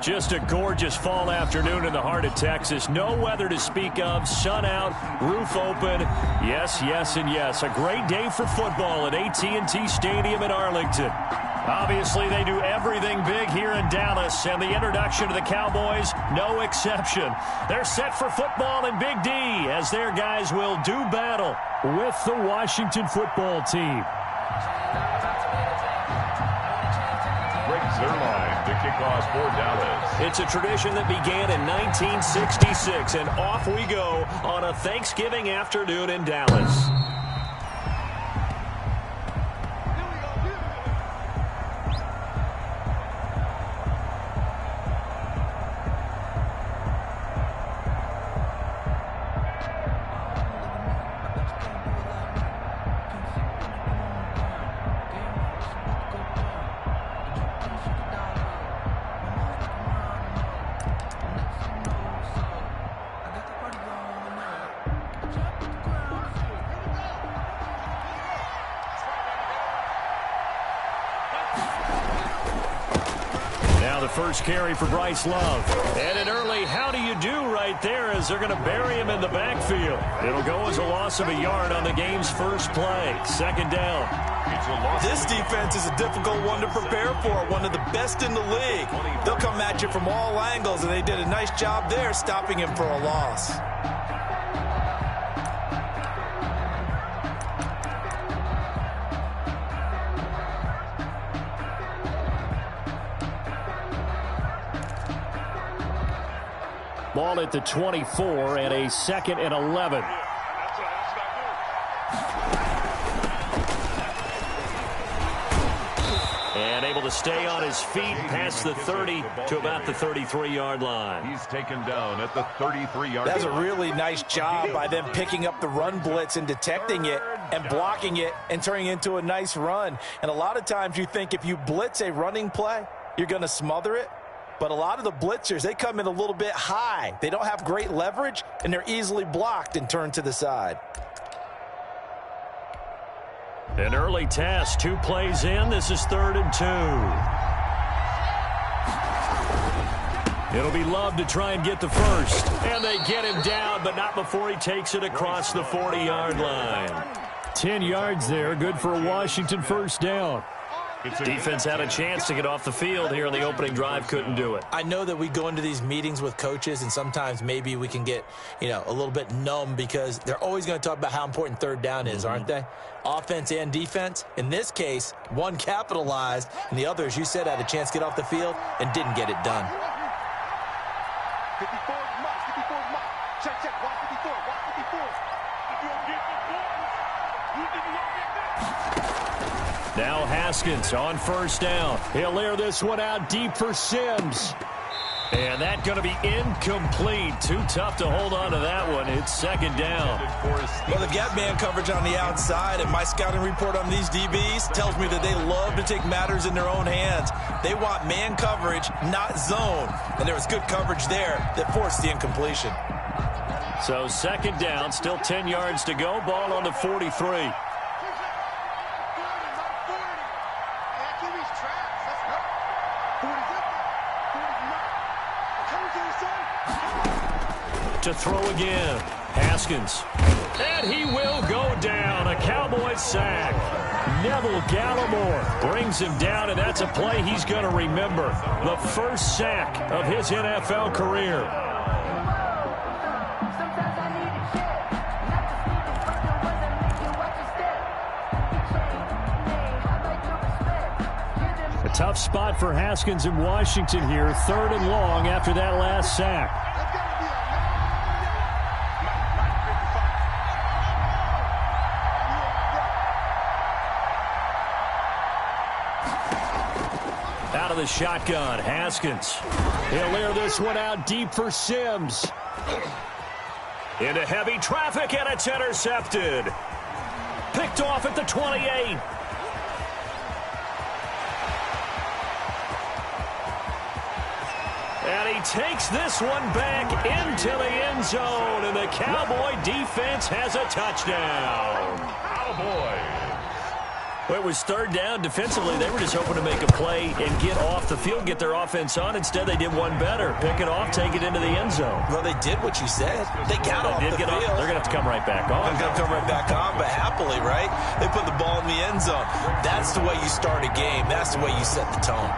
Just a gorgeous fall afternoon in the heart of Texas. No weather to speak of. Sun out, roof open. Yes, yes, and yes. A great day for football at AT&T Stadium in Arlington. Obviously, they do everything big here in Dallas, and the introduction to the Cowboys, no exception. They're set for football in Big D as their guys will do battle with the Washington football team. Breaks their line to kick off for Dallas. It's a tradition that began in 1966, and off we go on a Thanksgiving afternoon in Dallas. First carry for Bryce Love. And an early how do you do right there as they're going to bury him in the backfield. It'll go as a loss of a yard on the game's first play. Second down. This defense is a difficult one to prepare for, one of the best in the league. They'll come at you from all angles, and they did a nice job there stopping him for a loss. Ball at the 24 and a 2nd and 11. And able to stay on his feet past the 30 to about the 33-yard line. He's taken down at the 33-yard line. That's a really nice job by them picking up the run blitz and detecting it and blocking it and turning it into a nice run. And a lot of times you think if you blitz a running play, you're going to smother it. But a lot of the blitzers, they come in a little bit high. They don't have great leverage, and they're easily blocked and turned to the side. An early test, 2 plays in. This is 3rd and 2. It'll be Love to try and get the first. And they get him down, but not before he takes it across the 40-yard line. 10 yards there, good for a Washington first down. Defense had a chance to get off the field here in the opening drive, couldn't do it. I know that we go into these meetings with coaches, and sometimes maybe we can get, a little bit numb because they're always going to talk about how important third down is, aren't they? Offense and defense. In this case, one capitalized, and the other, as you said, had a chance to get off the field and didn't get it done. 54 mark, 54 mark. Check, watch 54, watch 54. If you don't get the points, you didn't get that. Now Haskins on first down. He'll air this one out deep for Sims. And that's going to be incomplete. Too tough to hold on to that one. It's 2nd down. Well, the gap man coverage on the outside, and my scouting report on these DBs tells me that they love to take matters in their own hands. They want man coverage, not zone. And there was good coverage there that forced the incompletion. So 2nd down, still 10 yards to go. Ball on the 43. To throw again. Haskins. And he will go down. A Cowboys sack. Neville Gallimore brings him down, and that's a play he's going to remember. The first sack of his NFL career. A tough spot for Haskins in Washington here. 3rd and long after that last sack. Out of the shotgun, Haskins. He'll air this one out deep for Sims. Into heavy traffic, and it's intercepted. Picked off at the 28. And he takes this one back into the end zone, and the Cowboy defense has a touchdown. Cowboys. Well, it was third down. Defensively, they were just hoping to make a play and get off the field, get their offense on. Instead, they did one better. Pick it off, take it into the end zone. Well, they did what you said. They got off the field. They're going to have to come right back on. They're going to come right back on, but happily, right? They put the ball in the end zone. That's the way you start a game. That's the way you set the tone.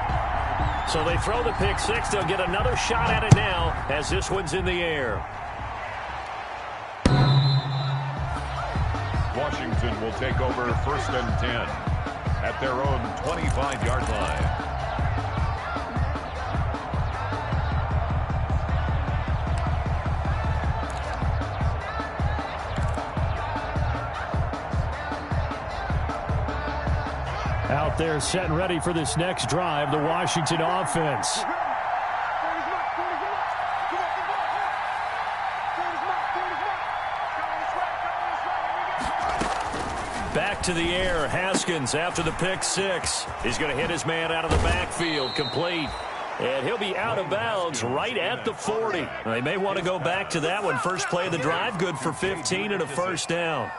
So they throw the pick six. They'll get another shot at it now as this one's in the air. Washington will take over 1st and 10 at their own 25-yard line. Out there set and ready for this next drive, the Washington offense. Back to the air, Haskins after the pick six. He's going to hit his man out of the backfield, complete. And he'll be out of bounds right at the 40. They may want to go back to that one. First play of the drive, good for 15 and a first down.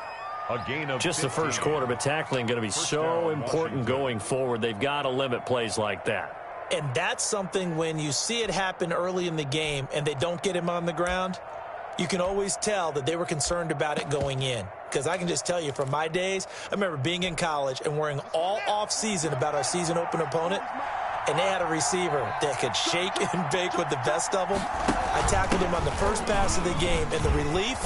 A gain of just 15. The first quarter, but tackling going to be so important going forward. They've got to limit plays like that. And that's something when you see it happen early in the game and they don't get him on the ground, you can always tell that they were concerned about it going in. Because I can just tell you from my days, I remember being in college and worrying all off-season about our season open opponent, and they had a receiver that could shake and bake with the best of them. I tackled him on the first pass of the game, and the relief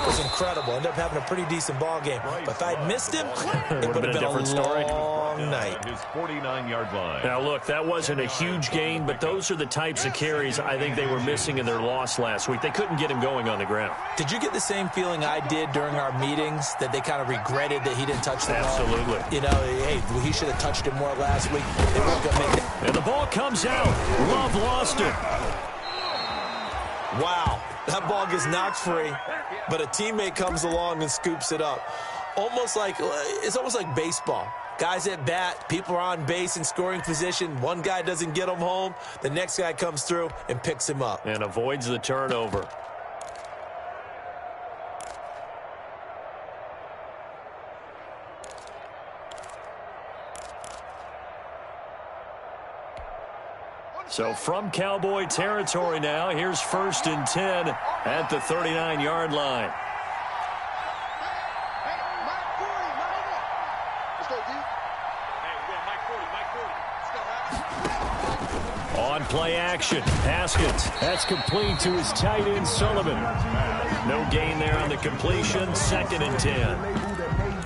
was incredible. Ended up having a pretty decent ball game. But if I'd missed him, it would have been a different story. Long night. His 49-yard line. Now, look, that wasn't a huge gain, but those are the types of carries I think they were missing in their loss last week. They couldn't get him going on the ground. Did you get the same feeling I did during our meetings, that they kind of regretted that he didn't touch the ball? Absolutely. You know, hey, he should have touched it more last week. They weren't going to make it. And the ball comes out. Love lost it. Wow, that ball gets knocked free, but a teammate comes along and scoops it up. It's almost like baseball. Guys at bat, people are on base in scoring position. One guy doesn't get him home. The next guy comes through and picks him up. And avoids the turnover. So from Cowboy territory now, here's 1st and 10 at the 39-yard line. On play action, Haskins. That's complete to his tight end, Sullivan. No gain there on the completion, 2nd and 10.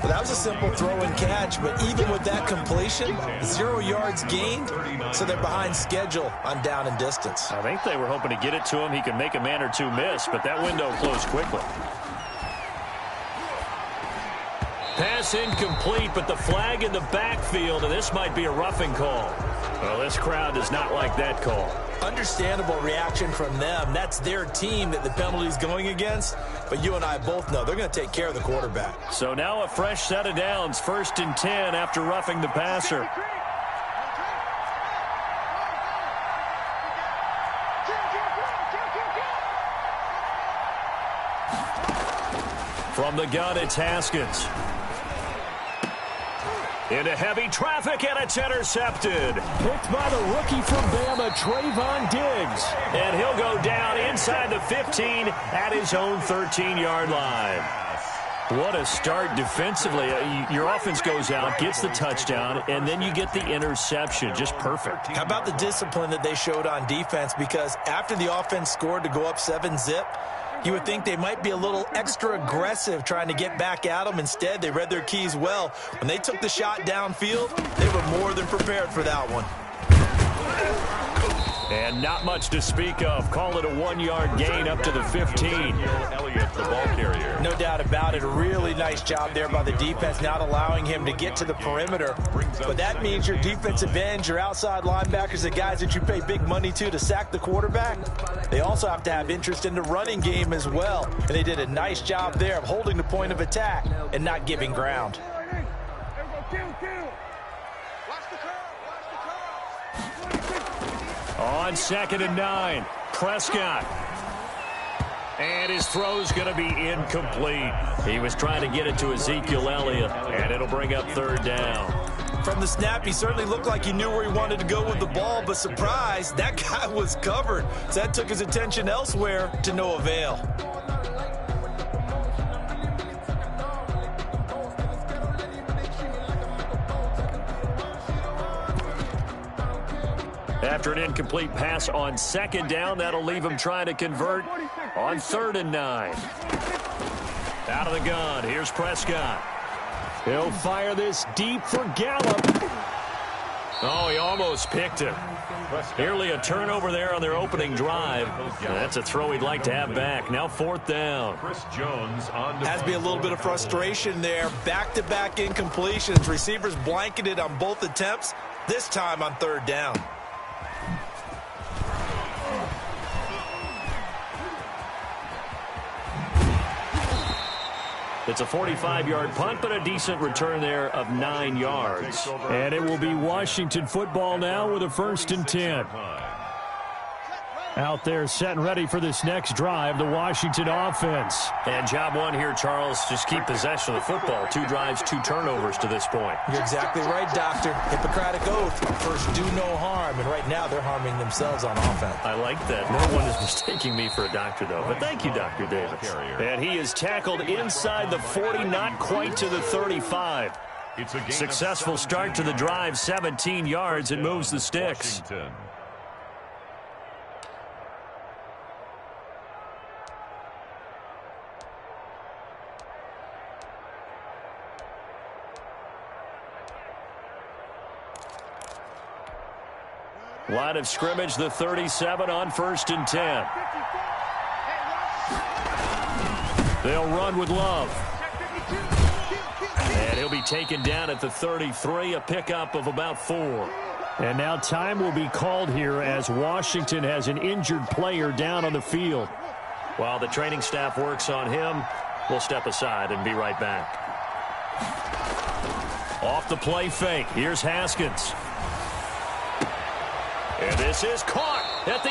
Well, that was a simple throw and catch, but even with that completion, 0 yards gained, so they're behind schedule on down and distance. I think they were hoping to get it to him. He could make a man or two miss, but that window closed quickly. Pass incomplete, but the flag in the backfield, and this might be a roughing call. Well, this crowd does not like that call. Understandable reaction from them. That's their team that the penalty's going against. But you and I both know they're going to take care of the quarterback. So now a fresh set of downs. 1st and 10 after roughing the passer. From the gun, it's Haskins. Into heavy traffic, and it's intercepted. Picked by the rookie from Bama, Trayvon Diggs. And he'll go down inside the 15 at his own 13-yard line. What a start defensively. Your offense goes out, gets the touchdown, and then you get the interception. Just perfect. How about the discipline that they showed on defense? Because after the offense scored to go up 7-zip, you would think they might be a little extra aggressive trying to get back at them. Instead, they read their keys well. When they took the shot downfield, they were more than prepared for that one. And not much to speak of. Call it a 1-yard gain up to the 15. Elliott, the ball carrier. No doubt about it. A really nice job there by the defense, not allowing him to get to the perimeter. But that means your defensive ends, your outside linebackers, the guys that you pay big money to sack the quarterback, they also have to have interest in the running game as well. And they did a nice job there of holding the point of attack and not giving ground. On 2nd and 9, Prescott. And his throw's going to be incomplete. He was trying to get it to Ezekiel Elliott, and it'll bring up 3rd down. From the snap, he certainly looked like he knew where he wanted to go with the ball, but surprise, that guy was covered. So that took his attention elsewhere to no avail. After an incomplete pass on second down, that'll leave him trying to convert on 3rd and 9. Out of the gun, here's Prescott. He'll fire this deep for Gallup. Oh, he almost picked him. Nearly a turnover there on their opening drive. That's a throw he'd like to have back. Now 4th down. Chris Jones on Has to be a little bit of frustration there. Back-to-back incompletions. Receivers blanketed on both attempts, this time on 3rd down. It's a 45-yard punt, but a decent return there of 9 yards. And it will be Washington football now with a 1st and 10. Out there set and ready for this next drive, the Washington offense. And job one here, Charles, just keep possession of the football. 2 drives, 2 turnovers to this point. You're exactly right, Doctor. Hippocratic oath. First, do no harm. And right now, they're harming themselves on offense. I like that. No one is mistaking me for a doctor, though. But thank you, Dr. Davis. And he is tackled inside the 40, not quite to the 35. Successful start to the drive, 17 yards, and moves the sticks. Washington. Line of scrimmage, the 37 on 1st and 10. They'll run with Love. And he'll be taken down at the 33, a pickup of about 4. And now time will be called here as Washington has an injured player down on the field. While the training staff works on him, we'll step aside and be right back. Off the play fake, here's Haskins. And this is caught at the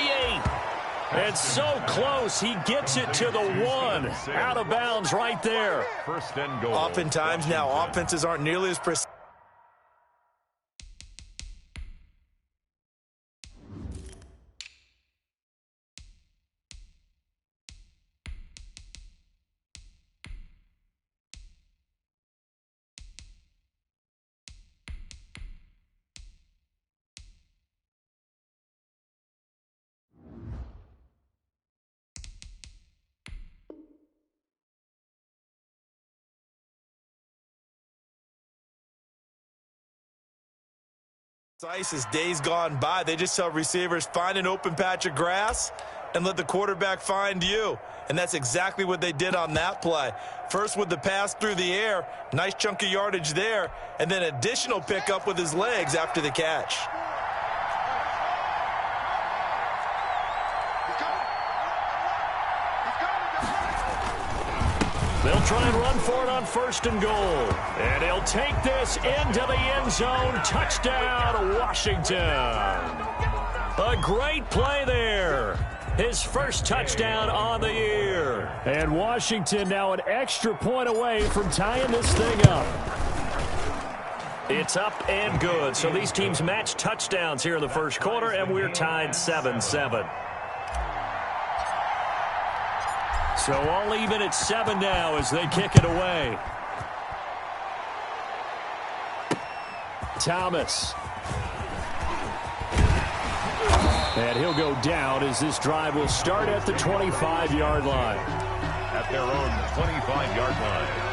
8. And so close, he gets it to the 1. Out of bounds right there. 1st and goal. Oftentimes now, offenses aren't nearly as precise. As days gone by, they just tell receivers, find an open patch of grass and let the quarterback find you. And that's exactly what they did on that play. First with the pass through the air, nice chunk of yardage there, and then additional pickup with his legs after the catch. They'll try and run for it on 1st and goal. And he'll take this into the end zone. Touchdown, Washington. A great play there. His first touchdown on the year. And Washington now an extra point away from tying this thing up. It's up and good. So these teams match touchdowns here in the first quarter, and we're tied 7-7. So all even at 7 now as they kick it away. Thomas. And he'll go down as this drive will start at the 25-yard line. At their own 25-yard line.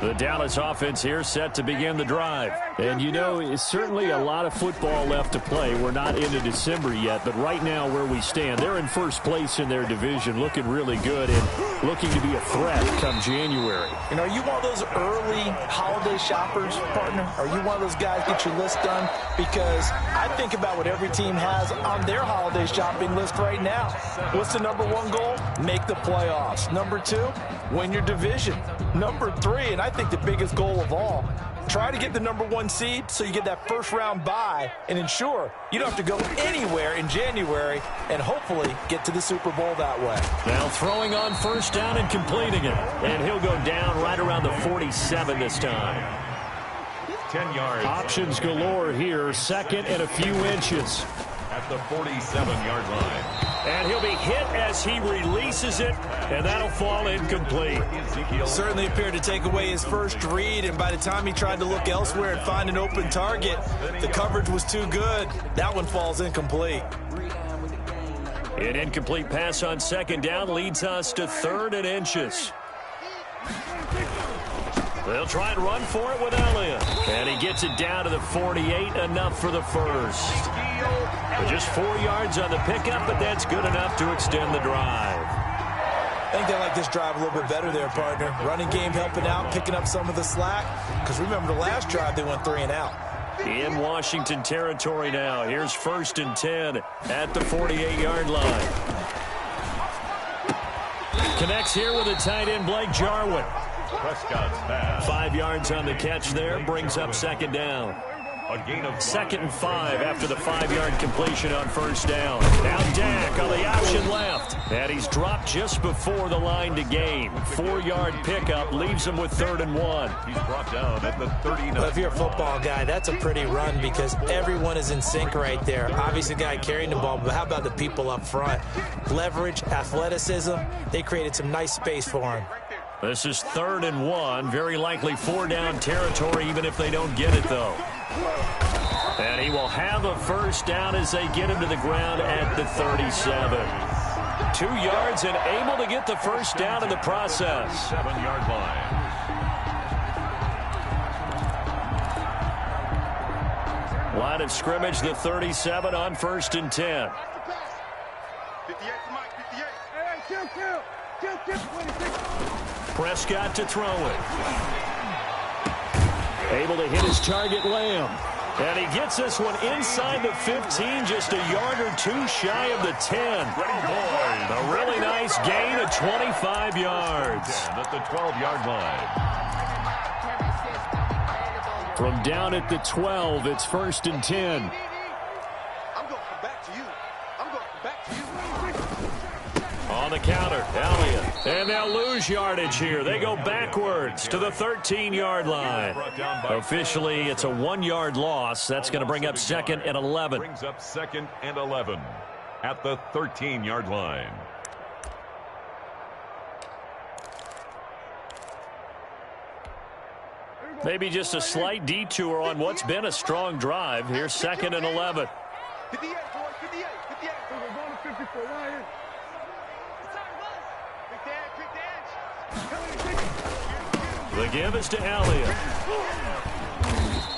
The Dallas offense here set to begin the drive. And, you know, it's certainly a lot of football left to play. We're not into December yet, but right now where we stand, they're in first place in their division, looking really good and looking to be a threat come January. And are you one of those early holiday shoppers, partner? Are you one of those guys get your list done? Because I think about what every team has on their holiday shopping list right now. What's the number 1 goal? Make the playoffs. Number 2, win your division. Number 3, and I think the biggest goal of all, try to get the number 1 seed so you get that first-round bye and ensure you don't have to go anywhere in January and hopefully get to the Super Bowl that way. Now throwing on first down and completing it. And he'll go down right around the 47 this time. 10 yards. Options galore here. Second and a few inches. At the 47-yard line. And he'll be hit as he releases it, and that'll fall incomplete. Certainly appeared to take away his first read, and by the time he tried to look elsewhere and find an open target, the coverage was too good. That one falls incomplete. An incomplete pass on second down leads us to 3rd and inches. They'll try and run for it with Elliott. And he gets it down to the 48, enough for the first. Just 4 yards on the pickup, but that's good enough to extend the drive. I think they like this drive a little bit better there, partner. Running game helping out, picking up some of the slack. Because remember, the last drive they went 3 and out. In Washington territory now. Here's 1st and 10 at the 48-yard line. Connects here with the tight end, Blake Jarwin. Prescott's pass. 5 yards on the catch there, brings up second down. A gain of 2nd and 5 after the 5-yard completion on first down. Now Dak on the option left. And he's dropped just before the line to gain. 4-yard pickup leaves him with 3rd and 1. He's brought down at the 39. Well, if you're a football guy, that's a pretty run because everyone is in sync right there. Obviously, the guy carrying the ball, but how about the people up front? Leverage, athleticism, they created some nice space for him. This is 3rd and 1. Very likely 4-down territory, even if they don't get it, though. And he will have a first down as they get him to the ground at the 37. 2 yards and able to get the first down in the process. 7-yard line. Line of scrimmage, the 37 on 1st and 10. 58 to Mike, 58. Hey, kill. Prescott to throw it. Able to hit his target, Lamb. And he gets this one inside the 15, just a yard or 2 shy of the 10. A really nice gain of 25 yards. At the 12-yard line. From down at the 12, it's 1st and 10. I'm going back to you. On the counter, Elliott. And they'll lose yardage here. They go backwards to the 13-yard line. Officially, it's a 1-yard loss. That's going to bring up 2nd and 11. Brings up 2nd and 11 at the 13-yard line. Maybe just a slight detour on what's been a strong drive. Here's 2nd and 11. 58, boy, 58. So we're going to 54. Ryan. The give is to Elliott.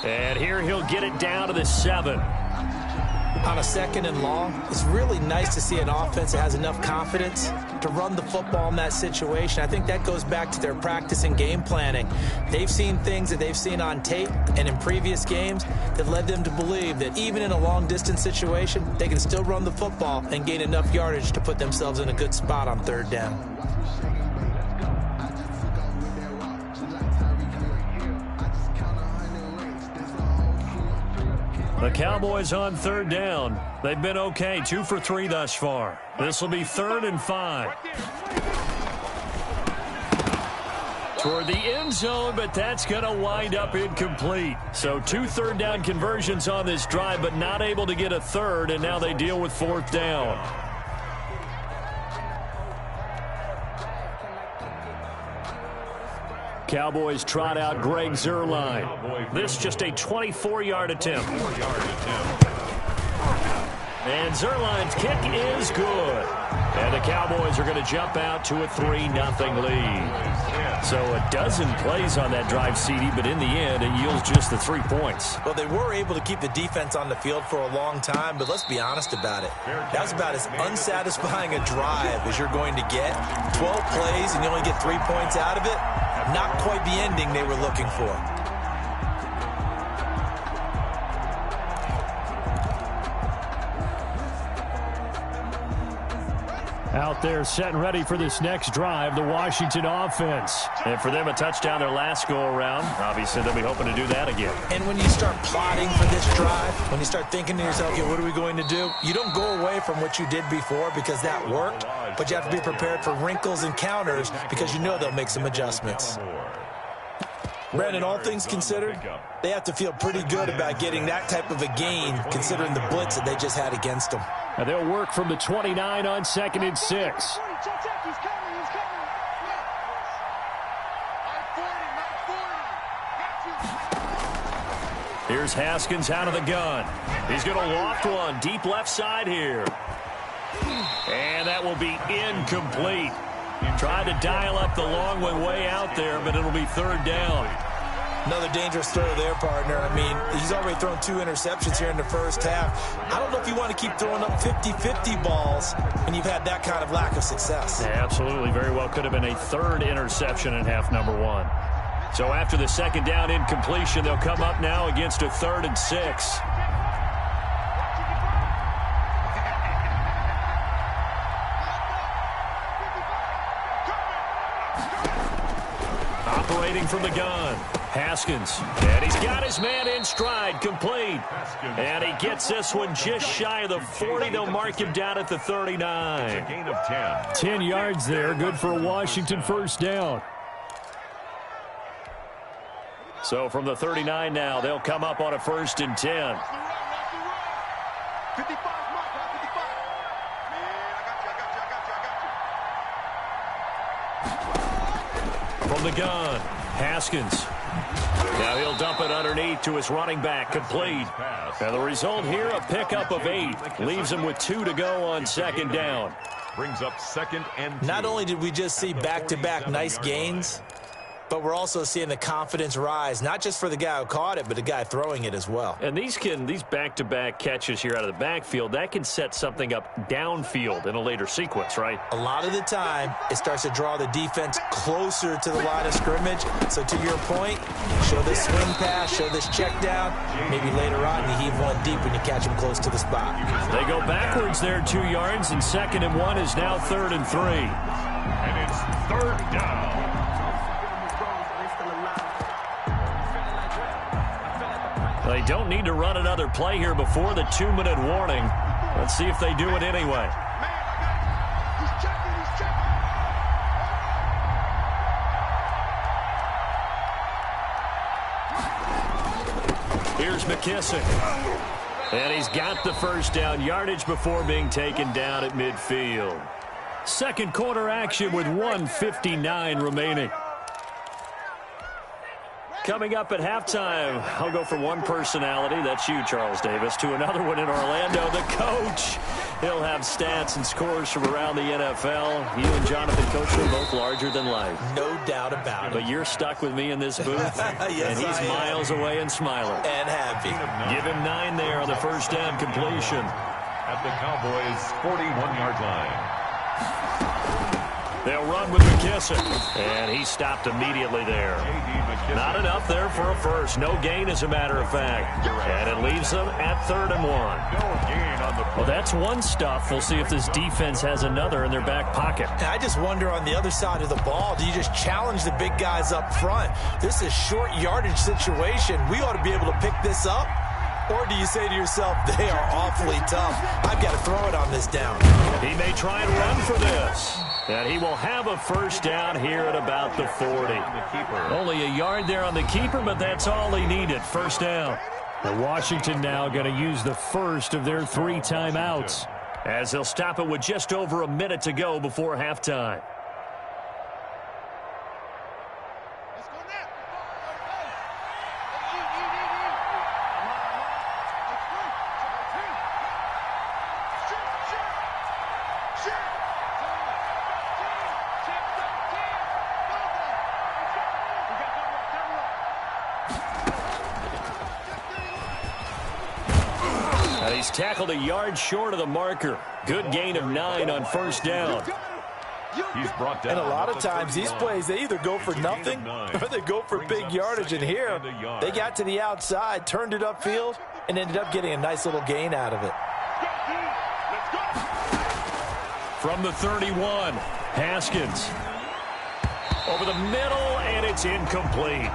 And here he'll get it down to the 7. On a 2nd and long, it's really nice to see an offense that has enough confidence to run the football in that situation. I think that goes back to their practice and game planning. They've seen things that they've seen on tape and in previous games that led them to believe that even in a long-distance situation, they can still run the football and gain enough yardage to put themselves in a good spot on 3rd down. The Cowboys on 3rd down. They've been okay, 2 for 3 thus far. This will be 3rd and 5. Toward the end zone, but that's going to wind up incomplete. So 2 third-down conversions on this drive, but not able to get a 3rd, and now they deal with 4th down. Cowboys trot out Greg Zuerlein. This just a 24-yard attempt. And Zuerlein's kick is good. And the Cowboys are going to jump out to a 3-0 lead. So a dozen plays on that drive, CD, but in the end, it yields just the 3 points. Well, they were able to keep the defense on the field for a long time, but let's be honest about it. That was about as unsatisfying a drive as you're going to get. 12 plays and you only get 3 points out of it. Not quite the ending they were looking for. Out there set and ready for this next drive, the Washington offense. And for them, a touchdown their last go-around. Obviously, they'll be hoping to do that again. And when you start plotting for this drive, when you start thinking to yourself, okay, what are we going to do? You don't go away from what you did before because that worked, but you have to be prepared for wrinkles and counters because you know they'll make some adjustments. Brandon, all things considered, they have to feel pretty good about getting that type of a gain considering the blitz that they just had against them. And they'll work from the 29 on 2nd and 6. Here's Haskins out of the gun. He's going to loft one deep left side here. And that will be incomplete. Tried to dial up the long one way out there, but it'll be 3rd down. Another dangerous throw there, partner. I mean, he's already thrown 2 interceptions here in the first half. I don't know if you want to keep throwing up 50-50 balls when you've had that kind of lack of success. Yeah, absolutely. Very well could have been a 3rd interception in half number 1. So after the 2nd down incompletion, they'll come up now against a 3rd and 6. Operating from the gun, Haskins. And he's got his man in stride, complete. And he gets this one just shy of the 40. They'll mark him down at the 39. A gain of 10. 10 yards there, good for a Washington 1st down. So from the 39 now, they'll come up on a 1st and 10. 55, From the gun, Haskins. Now he'll dump it underneath to his running back, complete. And the result here, a pickup of 8. Leaves him with 2 to go on 2nd down. Brings up 2nd and 2. Not only did we just see back-to-back nice gains, but we're also seeing the confidence rise, not just for the guy who caught it, but the guy throwing it as well. And these back-to-back catches here out of the backfield, that can set something up downfield in a later sequence, right? A lot of the time, it starts to draw the defense closer to the line of scrimmage. So to your point, show this swing pass, show this check down. Maybe later on, you heave one deep when you catch him close to the spot. They go backwards there 2 yards, and 2nd and 1 is now 3rd and 3. And it's 3rd down. They don't need to run another play here before the 2-minute warning. Let's see if they do it anyway. Here's McKissick. And he's got the 1st down, yardage before being taken down at midfield. 2nd quarter action with 1:59 remaining. Coming up at halftime, I'll go from one personality, that's you, Charles Davis, to another one in Orlando, the coach. He'll have stats and scores from around the NFL. You and Jonathan, Coach, are both larger than life. No doubt about it. But you're stuck with me in this booth, yes, and he's miles away and smiling. And happy. Give him 9 there on the 1st down completion. At the Cowboys' 41-yard line. They'll run with McKissick, and he stopped immediately there. Not enough there for a first. No gain, as a matter of fact. And it leaves them at 3rd and 1. No gain on the play. Well, that's one stuff. We'll see if this defense has another in their back pocket. And I just wonder on the other side of the ball, do you just challenge the big guys up front? This is short yardage situation. We ought to be able to pick this up. Or do you say to yourself, they are awfully tough. I've got to throw it on this down. He may try and run for this. And he will have a 1st down here at about the 40. Only a yard there on the keeper, but that's all he needed. 1st down. And Washington now going to use the first of their 3 timeouts, as they'll stop it with just over a minute to go before halftime. He's tackled a yard short of the marker. Good gain of 9 on 1st down. He's brought down. And a lot of times these plays, they either go for nothing or they go for big yardage. And here, they got to the outside, turned it upfield, and ended up getting a nice little gain out of it. From the 31, Haskins. Over the middle, and it's incomplete.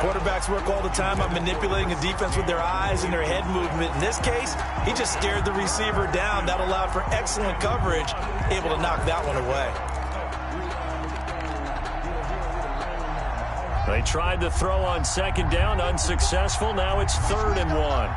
Quarterbacks work all the time on manipulating a defense with their eyes and their head movement. In this case, he just stared the receiver down. That allowed for excellent coverage, able to knock that one away. They tried to throw on second down, unsuccessful. Now it's 3rd and 1.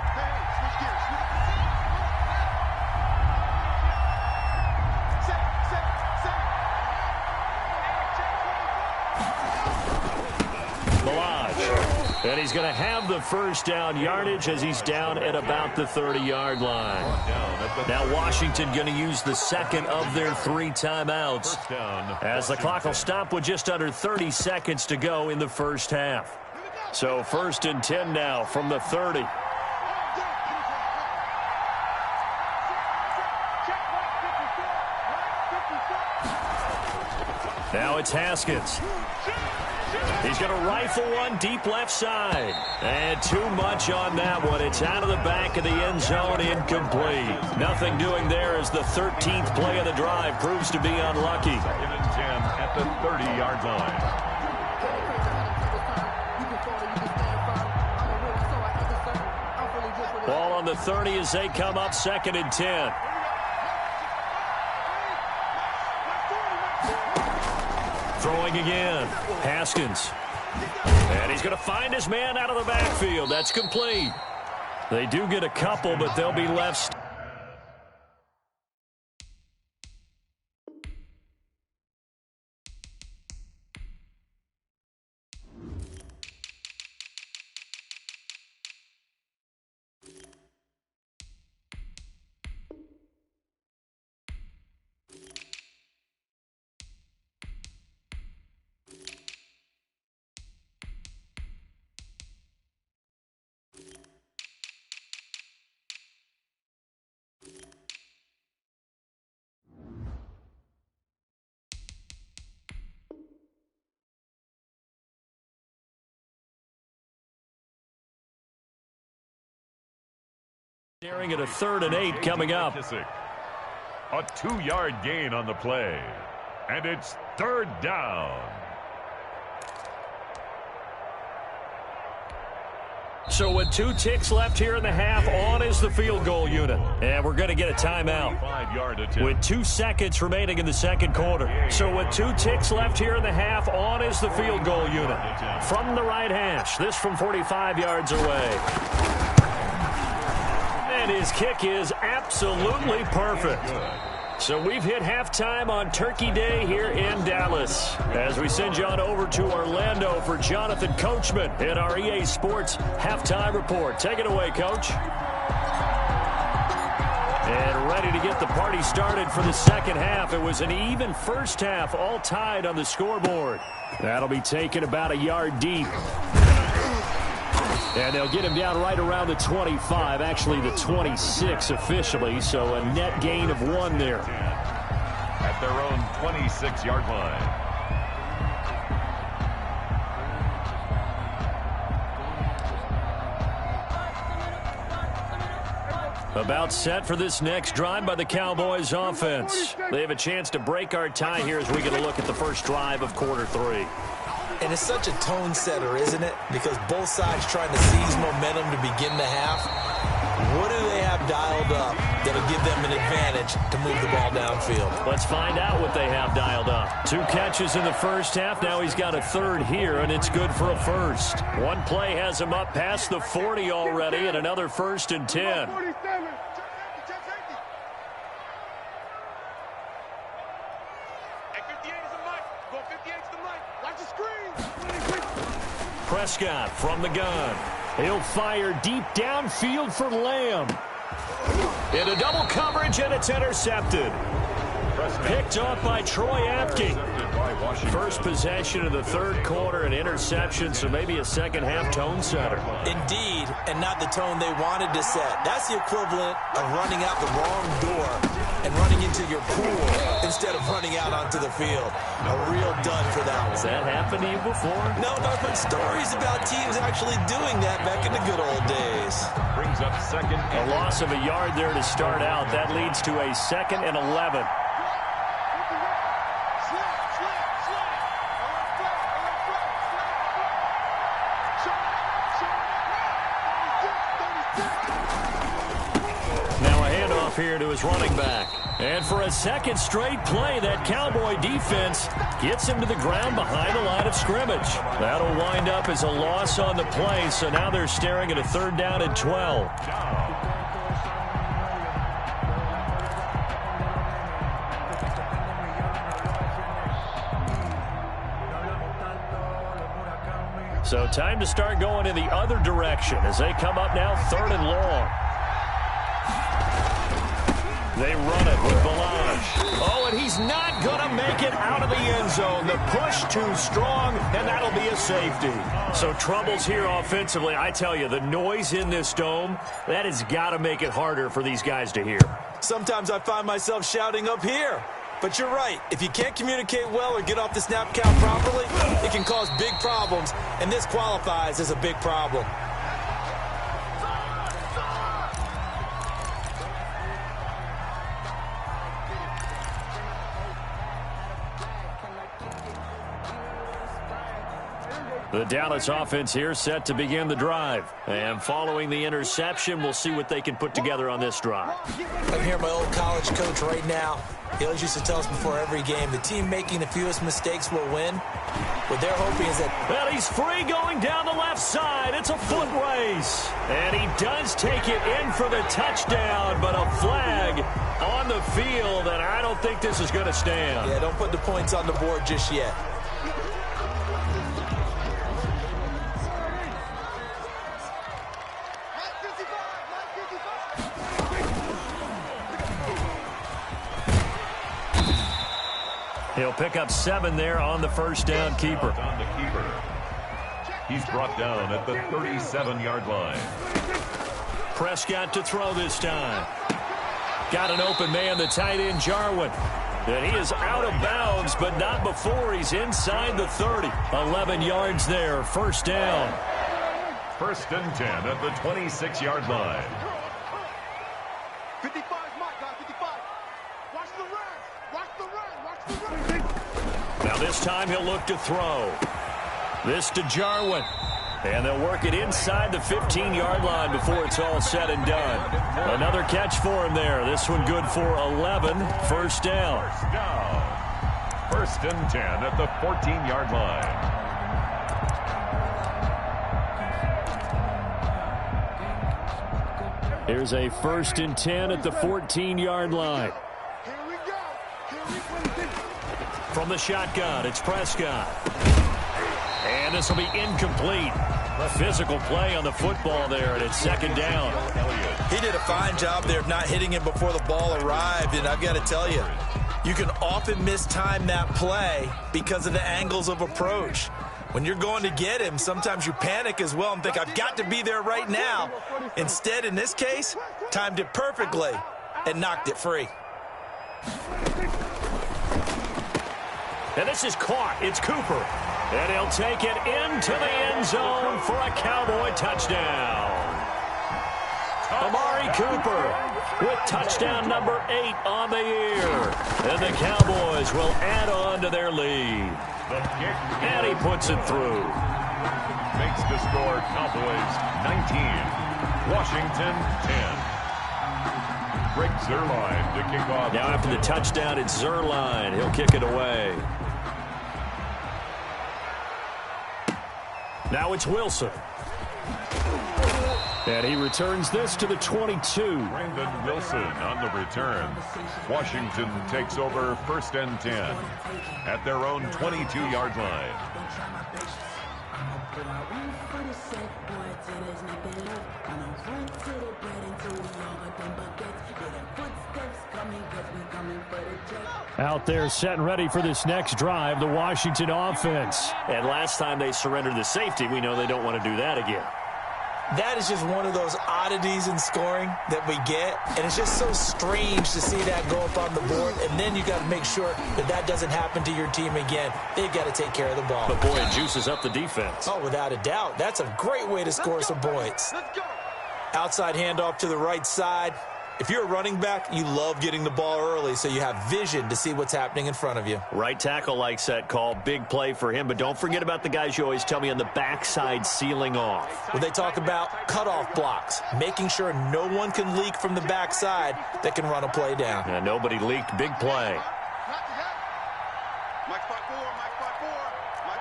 And he's going to have the first down yardage as he's down at about the 30-yard line. Now Washington going to use the second of their 3 timeouts as the clock will stop with just under 30 seconds to go in the first half. So 1st and 10 now from the 30. Now it's Haskins. He's going to rifle one deep left side. And too much on that one. It's out of the back of the end zone, incomplete. Nothing doing there as the 13th play of the drive proves to be unlucky. 2nd and 10 at the 30-yard line. Ball on the 30 as they come up 2nd and 10. Throwing again. Haskins. And he's going to find his man out of the backfield. That's complete. They do get a couple, but they'll be left. Staring at a 3rd and 8 coming up. A 2-yard gain on the play. And it's 3rd down. So with 2 ticks left here in the half, on is the field goal unit. And we're going to get a timeout. With 2 seconds remaining in the second quarter. So with 2 ticks left here in the half, on is the field goal unit. From the right hash, this from 45 yards away. And his kick is absolutely perfect. So we've hit halftime on Turkey Day here in Dallas. As we send you on over to Orlando for Jonathan Coachman in our EA Sports Halftime Report. Take it away, Coach. And ready to get the party started for the second half. It was an even first half, all tied on the scoreboard. That'll be taken about a yard deep. And they'll get him down right around the 25, actually the 26 officially, so a net gain of 1 there. At their own 26-yard line. About set for this next drive by the Cowboys offense. They have a chance to break our tie here as we get a look at the first drive of quarter 3. And it's such a tone setter, isn't it? Because both sides trying to seize momentum to begin the half. What do they have dialed up that'll give them an advantage to move the ball downfield? Let's find out what they have dialed up. 2 catches in the first half. Now he's got a 3rd here, and it's good for a first. 1 play has him up past the 40 already, and another 1st and 10. Prescott from the gun. He'll fire deep downfield for Lamb. In a double coverage, and it's intercepted. Picked off by Troy Apke. First possession of the 3rd quarter, an interception, so maybe a second half tone setter. Indeed, and not the tone they wanted to set. That's the equivalent of running out the wrong door and running into your pool instead of running out onto the field. A real dud for that one. Has that happened to you before? No, but I've heard stories about teams actually doing that back in the good old days. Brings up 2nd. A loss of a yard there to start out. That leads to a 2nd and 11. off here to his running back. And for a second straight play, that Cowboy defense gets him to the ground behind the line of scrimmage. That'll wind up as a loss on the play, so now they're staring at a 3rd down and 12. So time to start going in the other direction as they come up now 3rd and long. They run it with Balaj. Oh, and he's not going to make it out of the end zone. The push too strong, and that'll be a safety. So troubles here offensively. I tell you, the noise in this dome, that has got to make it harder for these guys to hear. Sometimes I find myself shouting up here. But you're right. If you can't communicate well or get off the snap count properly, it can cause big problems, and this qualifies as a big problem. The Dallas offense here set to begin the drive. And following the interception, we'll see what they can put together on this drive. I'm here, my old college coach right now. He always used to tell us before every game, the team making the fewest mistakes will win. What they're hoping is that... Well, he's free going down the left side. It's a foot race. And he does take it in for the touchdown, but a flag on the field, and I don't think this is going to stand. Yeah, don't put the points on the board just yet. He'll pick up 7 there on the first down keeper. On the keeper. He's brought down at the 37-yard line. Prescott to throw this time. Got an open man, the tight end, Jarwin. And he is out of bounds, but not before he's inside the 30. 11 yards there, first down. 1st and 10 at the 26-yard line. 55, Mike, guys, 55. Watch the run. Watch the run. Watch the run. Now this time he'll look to throw. This to Jarwin. And they'll work it inside the 15-yard line before it's all said and done. Another catch for him there. This one good for 11. First down. 1st and 10 at the 14-yard line. Here's a 1st and 10 at the 14-yard line. Here we go. From the shotgun, it's Prescott. And this will be incomplete. A physical play on the football there, and it's 2nd down. He did a fine job there of not hitting him before the ball arrived, and I've got to tell you, you can often mistime that play because of the angles of approach. When you're going to get him, sometimes you panic as well and think, I've got to be there right now. Instead, in this case, timed it perfectly and knocked it free. And this is caught. It's Cooper. And he'll take it into the end zone for a Cowboy touchdown. Amari Cooper with touchdown number 8 on the year. And the Cowboys will add on to their lead. And he puts it through. Makes the score Cowboys 19, Washington 10. Rick Zerline to kick off. Now after the touchdown, it's Zerline. He'll kick it away. Now it's Wilson. And he returns this to the 22. Brandon Wilson on the return. Washington takes over 1st and 10 at their own 22-yard line. Out there set and ready for this next drive, the Washington offense. And last time they surrendered the safety, we know they don't want to do that again. That is just one of those oddities in scoring that we get, and it's just so strange to see that go up on the board, and then you got to make sure that that doesn't happen to your team again. They've got to take care of the ball. But boy, it juices up the defense. Oh, without a doubt. That's a great way to score some points. Outside handoff to the right side. If you're a running back, you love getting the ball early so you have vision to see what's happening in front of you. Right tackle likes that call. Big play for him. But don't forget about the guys you always tell me on the backside sealing off. When they talk about cutoff blocks, making sure no one can leak from the backside that can run a play down. Yeah, nobody leaked. Big play. Mike spot 4, Mike spot 4. Mike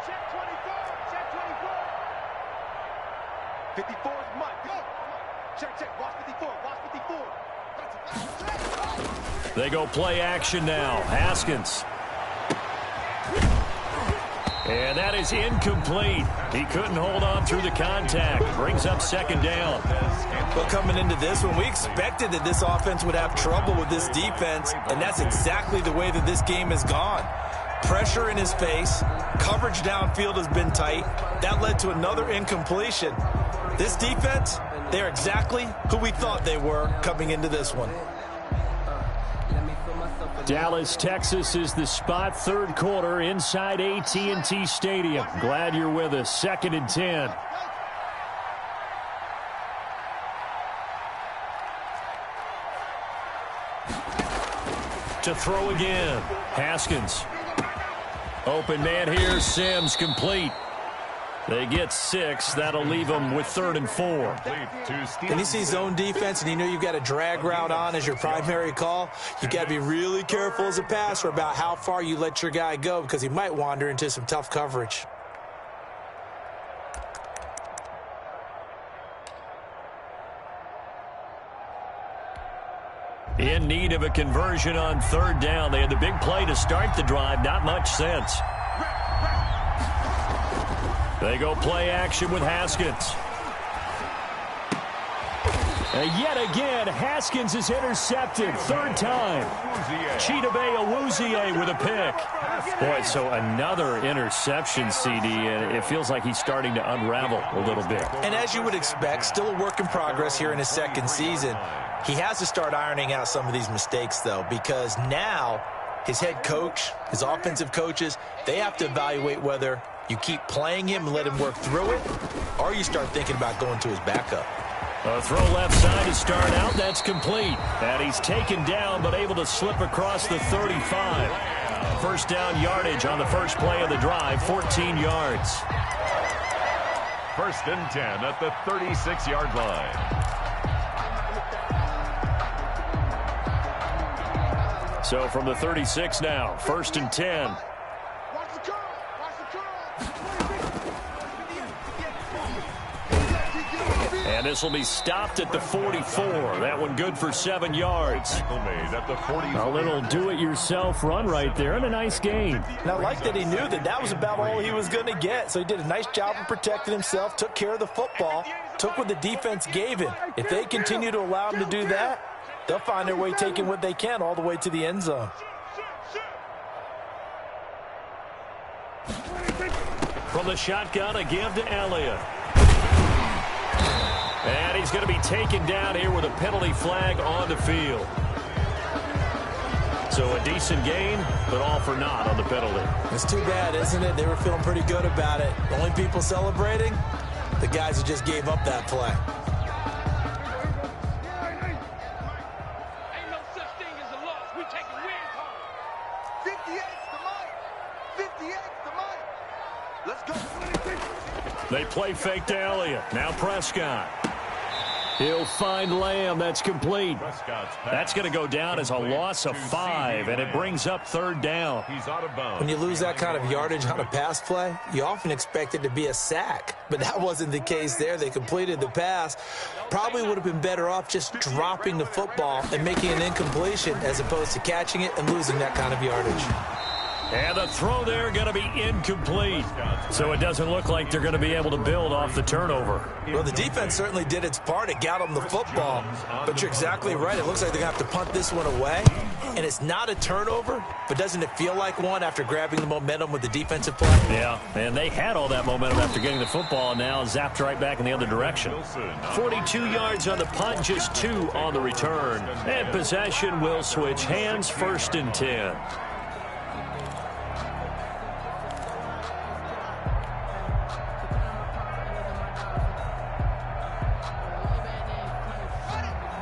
check 24, check 24. 54 is Mike. Go. Check, watch 54, watch 54. They go play action now. Haskins. And that is incomplete. He couldn't hold on through the contact. Brings up second down. But coming into this one, we expected that this offense would have trouble with this defense, and that's exactly the way that this game has gone. Pressure in his face. Coverage downfield has been tight. That led to another incompletion. This defense, they're exactly who we thought they were coming into this one. Dallas, Texas is the spot. Third quarter inside AT&T Stadium. Glad you're with us. 2nd and 10. To throw again. Haskins. Open man here. Sims complete. They get 6. That'll leave them with 3rd and 4. When you see zone defense and you know you've got a drag route on as your primary call, you've got to be really careful as a passer about how far you let your guy go because he might wander into some tough coverage. In need of a conversion on 3rd down. They had the big play to start the drive. Not much sense. They go play action with Haskins. And yet again, Haskins is intercepted. 3rd time. Chidobe Awuzie with a pick. Boy, so another interception, CD, and it feels like he's starting to unravel a little bit. And as you would expect, still a work in progress here in his 2nd season. He has to start ironing out some of these mistakes, though, because now his head coach, his offensive coaches, they have to evaluate whether you keep playing him and let him work through it, or you start thinking about going to his backup. A throw left side to start out. That's complete. And he's taken down but able to slip across the 35. 1st down yardage on the first play of the drive, 14 yards. 1st and 10 at the 36-yard line. So from the 36 now, 1st and 10. And this will be stopped at the 44. That one good for 7 yards. A little do-it-yourself run right there and a nice gain. And I like that he knew that that was about all he was going to get. So he did a nice job of protecting himself, took care of the football, took what the defense gave him. If they continue to allow him to do that, they'll find their way taking what they can all the way to the end zone. From the shotgun, a give to Elliott. And he's going to be taken down here with a penalty flag on the field. So a decent gain, but all for naught on the penalty. It's too bad, isn't it? They were feeling pretty good about it. The only people celebrating, the guys who just gave up that play. Ain't no such thing as a loss. We take a win home. 58's the mic. 58's the mic. Let's go. They play fake to Elliott. Now Prescott. He'll find Lamb. That's complete. That's going to go down as a loss of 5, and it brings up 3rd down. He's out of bounds. When you lose that kind of yardage on a pass play, you often expect it to be a sack. But that wasn't the case there. They completed the pass. Probably would have been better off just dropping the football and making an incompletion as opposed to catching it and losing that kind of yardage. And the throw there going to be incomplete. So it doesn't look like they're going to be able to build off the turnover. Well, the defense certainly did its part. It got them the football. But you're exactly right. It looks like they're going to have to punt this one away. And it's not a turnover, but doesn't it feel like one after grabbing the momentum with the defensive play? Yeah, and they had all that momentum after getting the football, and now zapped right back in the other direction. 42 yards on the punt, just 2 on the return. And possession will switch hands, 1st and 10.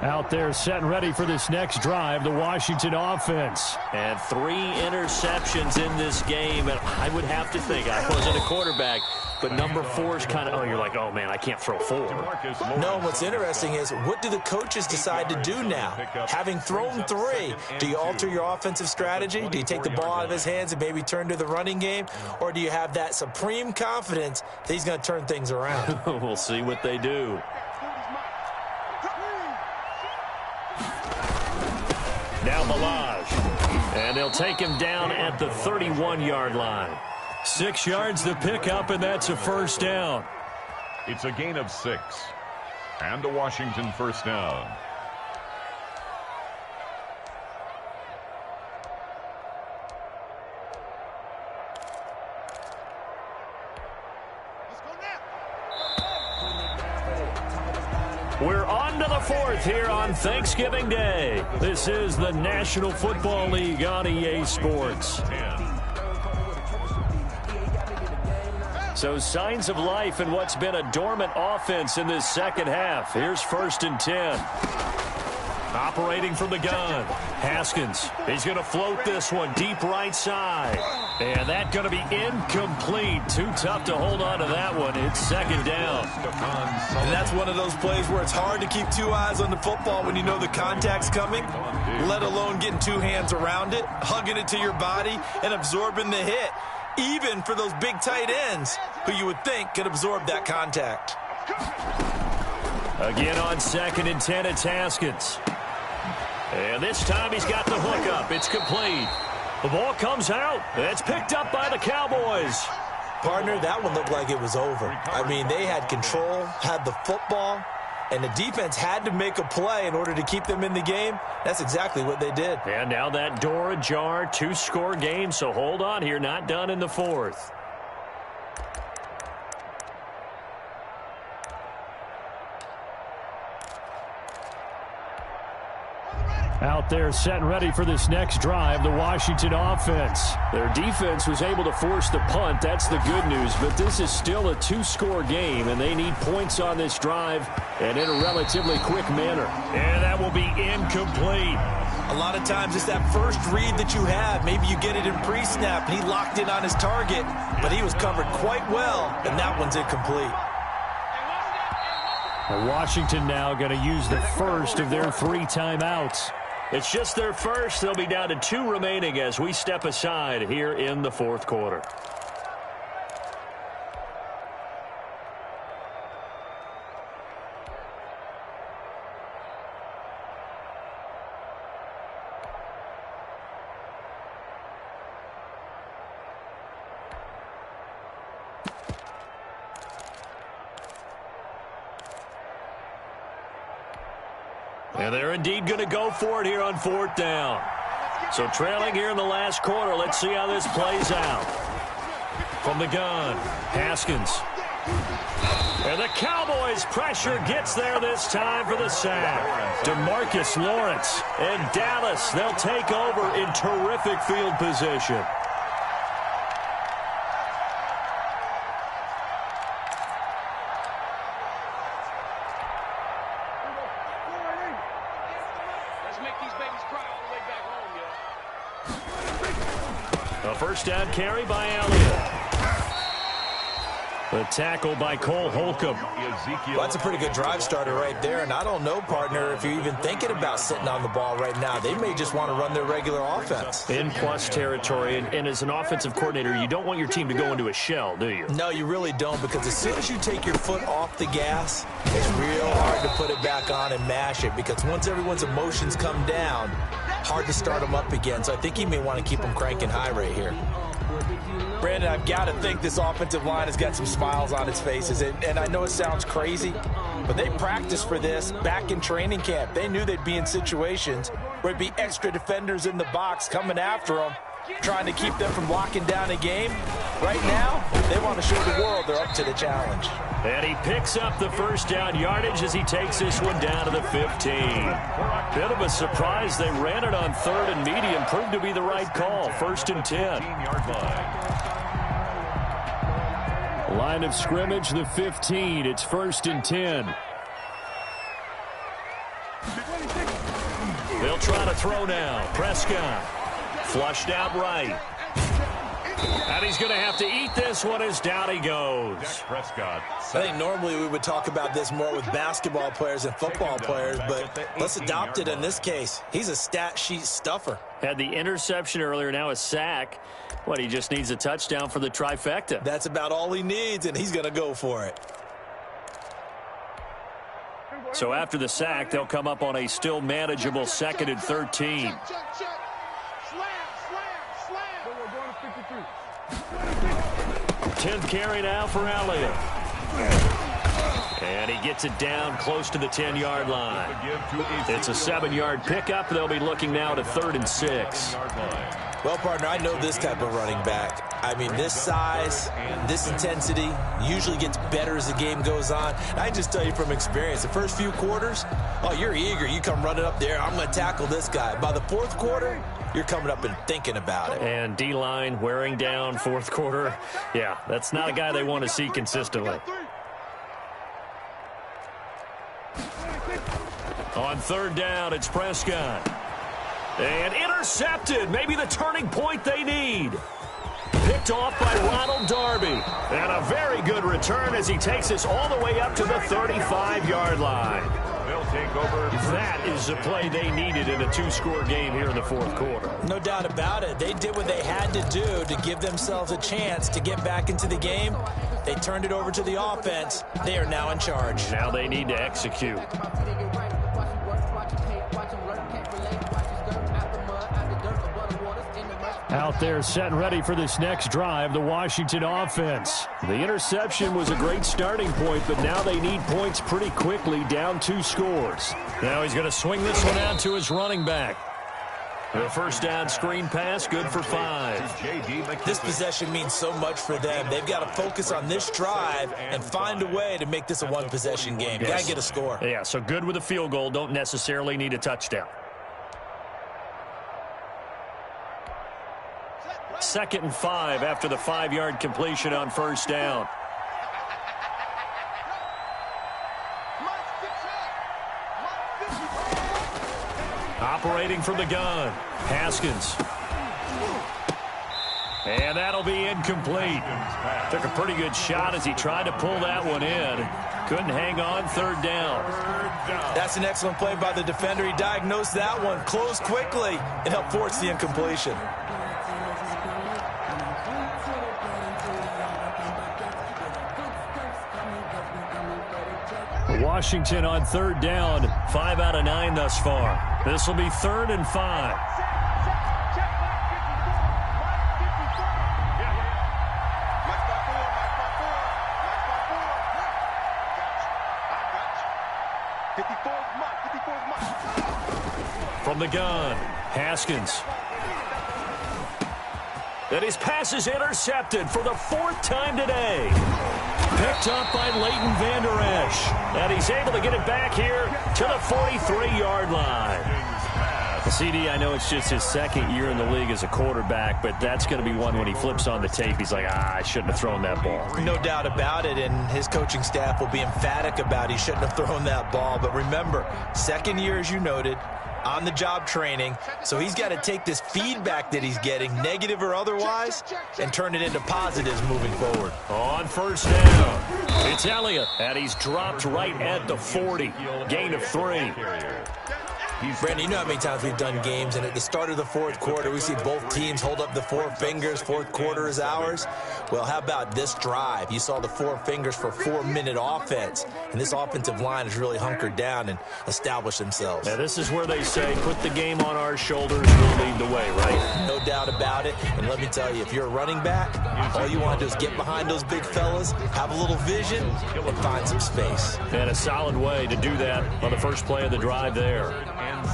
Out there set and ready for this next drive, the Washington offense. And 3 interceptions in this game, and I would have to think, I wasn't a quarterback, but number 4 is kind of, oh, you're like, oh, man, I can't throw 4. No, and what's interesting is, what do the coaches decide to do now? Having thrown 3, do you alter your offensive strategy? Do you take the ball out of his hands and maybe turn to the running game? Or do you have that supreme confidence that he's going to turn things around? We'll see what they do. Now Malage. And they'll take him down at the 31-yard line. 6 yards the pickup, and that's a first down. It's a gain of 6. And a Washington first down. We're on to the 4th here on Thanksgiving Day. This is the National Football League on EA Sports. So signs of life in what's been a dormant offense in this second half. Here's 1st and 10. Operating from the gun. Haskins. He's going to float this one deep right side. And that's going to be incomplete. Too tough to hold on to that one. It's 2nd down. And that's one of those plays where it's hard to keep 2 eyes on the football when you know the contact's coming, let alone getting 2 hands around it, hugging it to your body, and absorbing the hit, even for those big tight ends who you would think could absorb that contact. Again on 2nd and 10, it's Haskins. And this time he's got the hook up. It's complete. The ball comes out. It's picked up by the Cowboys. Partner, that one looked like it was over. I mean, they had control, had the football, and the defense had to make a play in order to keep them in the game. That's exactly what they did. And now that door ajar, 2-score game, so hold on here, not done in the 4th. Out there set and ready for this next drive, the Washington offense. Their defense was able to force the punt. That's the good news, but this is still a 2-score game, and they need points on this drive and in a relatively quick manner. And that will be incomplete. A lot of times it's that first read that you have. Maybe you get it in pre-snap, and he locked in on his target, but he was covered quite well, and that one's incomplete. Washington now going to use the first of their 3 timeouts. It's just their first. They'll be down to 2 remaining as we step aside here in the 4th quarter. And they're indeed going to go for it here on 4th down. So trailing here in the last quarter. Let's see how this plays out. From the gun, Haskins. And the Cowboys pressure gets there this time for the sack. DeMarcus Lawrence and Dallas, they'll take over in terrific field position. A first down carry by Elliott. The tackle by Cole Holcomb. Well, that's a pretty good drive starter right there, and I don't know, partner, if you're even thinking about sitting on the ball right now. They may just want to run their regular offense. In plus territory, and as an offensive coordinator, you don't want your team to go into a shell, do you? No, you really don't, because as soon as you take your foot off the gas, it's real hard to put it back on and mash it, because once everyone's emotions come down, hard to start them up again. So I think he may want to keep them cranking high right here. Brandon, I've got to think this offensive line has got some smiles on its faces. And I know it sounds crazy, but they practiced for this back in training camp. They knew they'd be in situations where there'd be extra defenders in the box coming after them, trying to keep them from locking down a game. Right now, they want to show the world they're up to the challenge. And he picks up the first down yardage as he takes this one down to the 15. Bit of a surprise. They ran it on 3rd and medium. Proved to be the right call. 1st and 10. Line of scrimmage, the 15. It's 1st and 10. They'll try to throw now. Prescott flushed out right. And he's going to have to eat this one as down he goes. Prescott. I think normally we would talk about this more with basketball players and football players, but let's adopt it in this case. He's a stat sheet stuffer. Had the interception earlier, now a sack. What, he just needs a touchdown for the trifecta. That's about all he needs, and he's going to go for it. So after the sack, they'll come up on a still manageable 2nd and 13. 10th carry now for Elliott. And he gets it down close to the 10-yard line. It's a 7-yard pickup. They'll be looking now to 3rd and 6. Well, partner, I know this type of running back. I mean, this size, this intensity usually gets better as the game goes on. And I just tell you from experience, the first few quarters, oh, you're eager. You come running up there, I'm going to tackle this guy. By the 4th quarter, you're coming up and thinking about it. And D-line wearing down 4th quarter. Yeah, that's not a guy they want to see consistently. On 3rd down, it's Prescott. And intercepted. Maybe the turning point they need. Picked off by Ronald Darby. And a very good return as he takes us all the way up to the 35-yard line. They'll take over. That is the play they needed in a 2-score game here in the 4th quarter. No doubt about it. They did what they had to do to give themselves a chance to get back into the game. They turned it over to the offense. They are now in charge. Now they need to execute. Out there set and ready for this next drive, the Washington offense. The interception was a great starting point, but now they need points pretty quickly, down 2 scores. Now he's going to swing this one out to his running back. The first down screen pass, good for 5. This possession means so much for them. They've got to focus on this drive and find a way to make this a one-possession game. Yes. Got to get a score. Yeah, so good with a field goal, don't necessarily need a touchdown. 2nd and 5 after the 5-yard completion on 1st down. Operating from the gun, Haskins. And that'll be incomplete. Took a pretty good shot as he tried to pull that one in. Couldn't hang on, 3rd down. That's an excellent play by the defender. He diagnosed that one, closed quickly, and helped force the incompletion. Washington on 3rd down, 5 out of 9 thus far. This will be 3rd and 5. From the gun, Haskins. And his pass is intercepted for the 4th time today. Picked up by Leighton Vander Esch. And he's able to get it back here to the 43-yard line. CD, I know it's just his 2nd year in the league as a quarterback, but that's going to be one when he flips on the tape. He's like, I shouldn't have thrown that ball. No doubt about it, and his coaching staff will be emphatic about he shouldn't have thrown that ball. But remember, 2nd year, as you noted, on-the-job training, so he's got to take this feedback that he's getting, negative or otherwise, and turn it into positives moving forward. On 1st down, it's Elliott, and he's dropped right at the 40. Gain of 3. Brandon, you know how many times we've done games, and at the start of the 4th quarter, we see both teams hold up the 4 fingers, 4th quarter is ours. Well, how about this drive? You saw the 4 fingers for 4-minute offense, and this offensive line has really hunkered down and established themselves. Now, this is where they say, put the game on our shoulders, we'll lead the way, right? No doubt about it, and let me tell you, if you're a running back, all you want to do is get behind those big fellas, have a little vision, and find some space. And a solid way to do that on the first play of the drive there.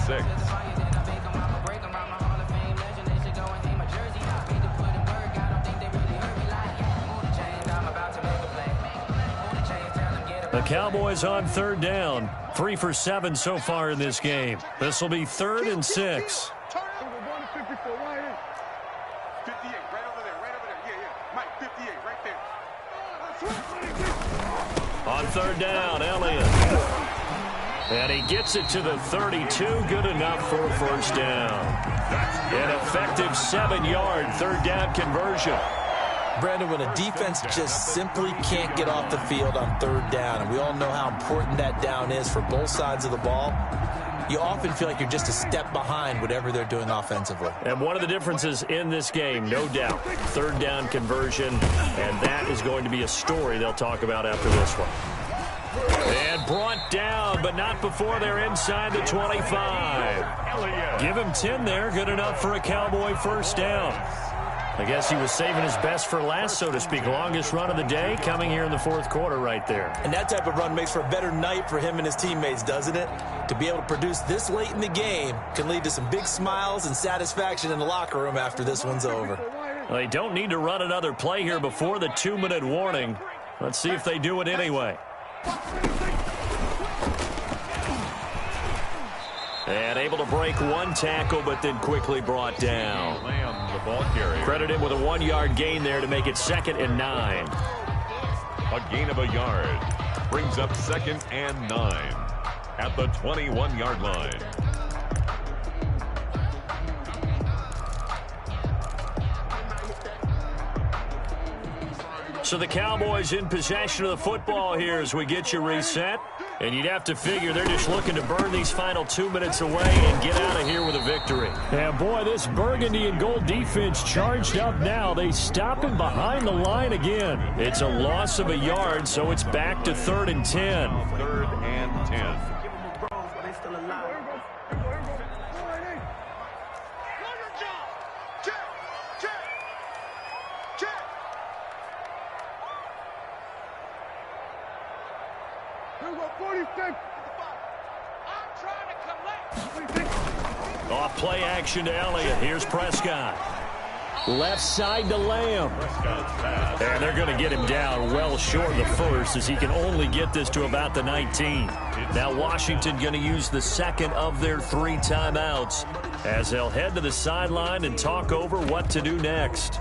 6. The Cowboys on 3rd down. 3 for 7 so far in this game. This will be 3rd and 6. On 3rd down, Elliott. And he gets it to the 32. Good enough for a first down. An effective 7-yard third down conversion. Brandon, when a defense just simply can't get off the field on third down, and we all know how important that down is for both sides of the ball, you often feel like you're just a step behind whatever they're doing offensively. And one of the differences in this game, no doubt, third down conversion, and that is going to be a story they'll talk about after this one. And brought down, but not before they're inside the 25. Give him 10 there, good enough for a Cowboy first down. I guess he was saving his best for last, so to speak. Longest run of the day coming here in the fourth quarter right there. And that type of run makes for a better night for him and his teammates, doesn't it? To be able to produce this late in the game can lead to some big smiles and satisfaction in the locker room after this one's over. Well, they don't need to run another play here before the 2-minute warning. Let's see if they do it anyway. And able to break one tackle, but then quickly brought down. Credit him with a 1-yard gain there to make it 2nd and 9. A gain of a yard brings up 2nd and 9 at the 21-yard line. So the Cowboys in possession of the football here as we get you reset. And you'd have to figure they're just looking to burn these final 2 minutes away and get out of here with a victory. And boy, this burgundy and gold defense charged up now. They stop him behind the line again. It's a loss of a yard, so it's back to 3rd and 10. 3rd and 10. Off play action to Elliott. Here's Prescott. Left side to Lamb. And they're going to get him down well short of the first as he can only get this to about the 19. Now Washington going to use the second of their 3 timeouts as they'll head to the sideline and talk over what to do next.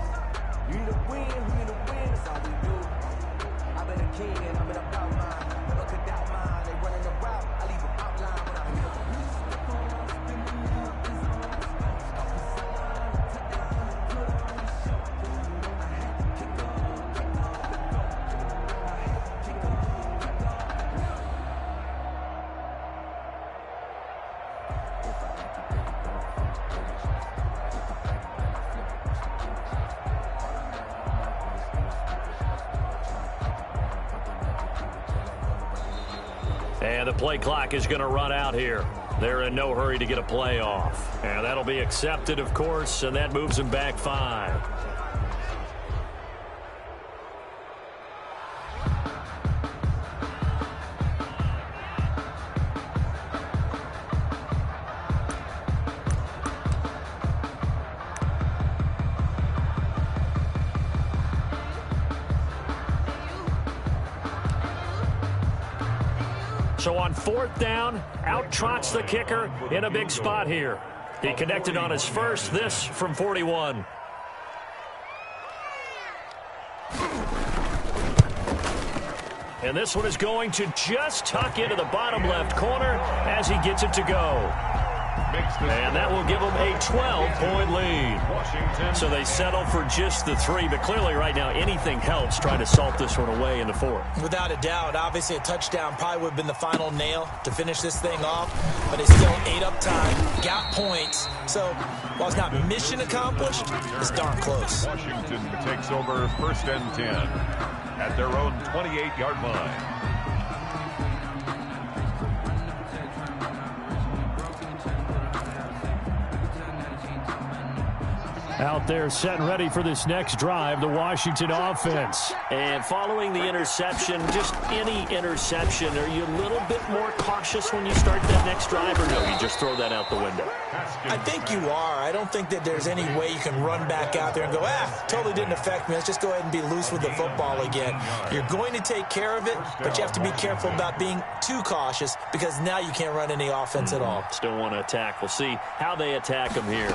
And the play clock is going to run out here. They're in no hurry to get a play off. And that'll be accepted, of course, and that moves them back 5. So on 4th down, out trots the kicker in a big spot here. He connected on his first, this from 41. And this one is going to just tuck into the bottom left corner as he gets it to go. And that will give them a 12-point lead. So they settle for just the 3, but clearly right now anything helps trying to salt this one away in the 4th. Without a doubt, obviously a touchdown probably would have been the final nail to finish this thing off, but they still ate up time, got points. So while it's not mission accomplished, it's darn close. Washington takes over 1st and 10 at their own 28-yard line. Out there set and ready for this next drive, the Washington offense. And following the interception, just any interception, are you a little bit more cautious when you start that next drive, or no, you just throw that out the window? I think you are. I don't think that there's any way you can run back out there and go, totally didn't affect me. Let's just go ahead and be loose with the football again. You're going to take care of it, but you have to be careful about being too cautious because now you can't run any offense at all. Still want to attack. We'll see how they attack him here.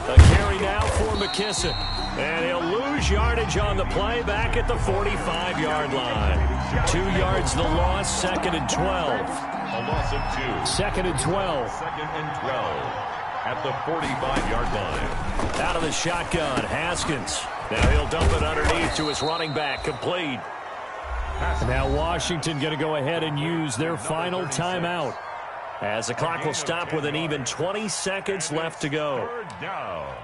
A carry now for McKissick. And he'll lose yardage on the play back at the 45-yard line. 2 yards the loss, 2nd and 12. A loss of 2. 2nd and 12. 2nd and 12 at the 45-yard line. Out of the shotgun, Haskins. Now he'll dump it underneath to his running back, complete. Now Washington going to go ahead and use their final timeout, as the clock will stop with an even 20 seconds left to go. Third down.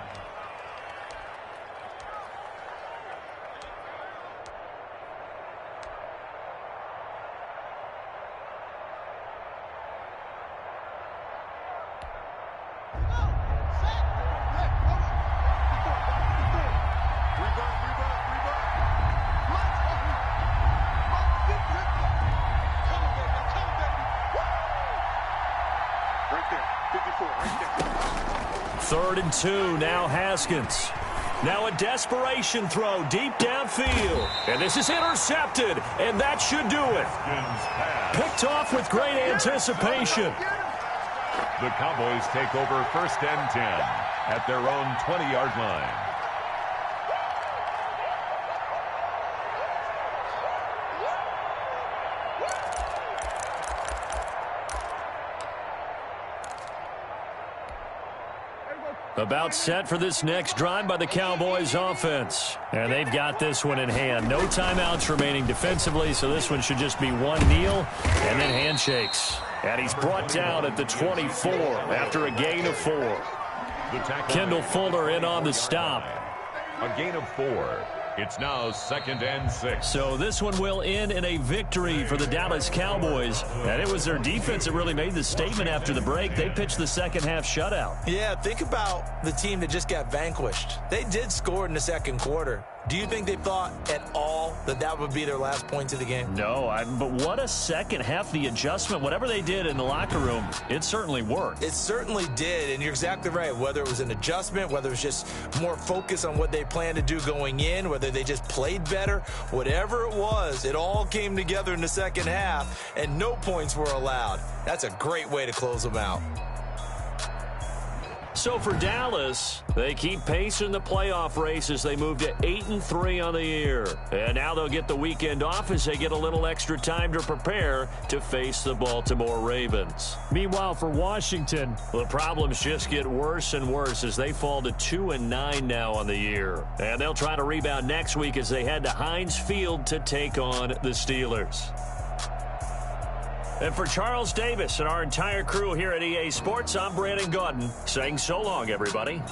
Third and 2, now Haskins. Now a desperation throw deep downfield. And this is intercepted, and that should do it. Picked off with great anticipation. The Cowboys take over 1st and 10 at their own 20-yard line. About set for this next drive by the Cowboys offense. And they've got this one in hand. No timeouts remaining defensively, so this one should just be one kneel and then handshakes. And he's brought down at the 24 after a gain of 4. Kendall Fuller in on the stop. A gain of 4. It's now 2nd and 6. So this one will end in a victory for the Dallas Cowboys. And it was their defense that really made the statement after the break. They pitched the second half shutout. Yeah, think about the team that just got vanquished. They did score in the second quarter. Do you think they thought at all that that would be their last points of the game? No, but what a second half. The adjustment, whatever they did in the locker room, it certainly worked. It certainly did, and you're exactly right. Whether it was an adjustment, whether it was just more focus on what they planned to do going in, whether they just played better, whatever it was, it all came together in the second half, and no points were allowed. That's a great way to close them out. So for Dallas, they keep pace in the playoff race as they move to 8-3 on the year. And now they'll get the weekend off as they get a little extra time to prepare to face the Baltimore Ravens. Meanwhile, for Washington, the problems just get worse and worse as they fall to 2-9 now on the year. And they'll try to rebound next week as they head to Heinz Field to take on the Steelers. And for Charles Davis and our entire crew here at EA Sports, I'm Brandon Gaudin saying so long, everybody.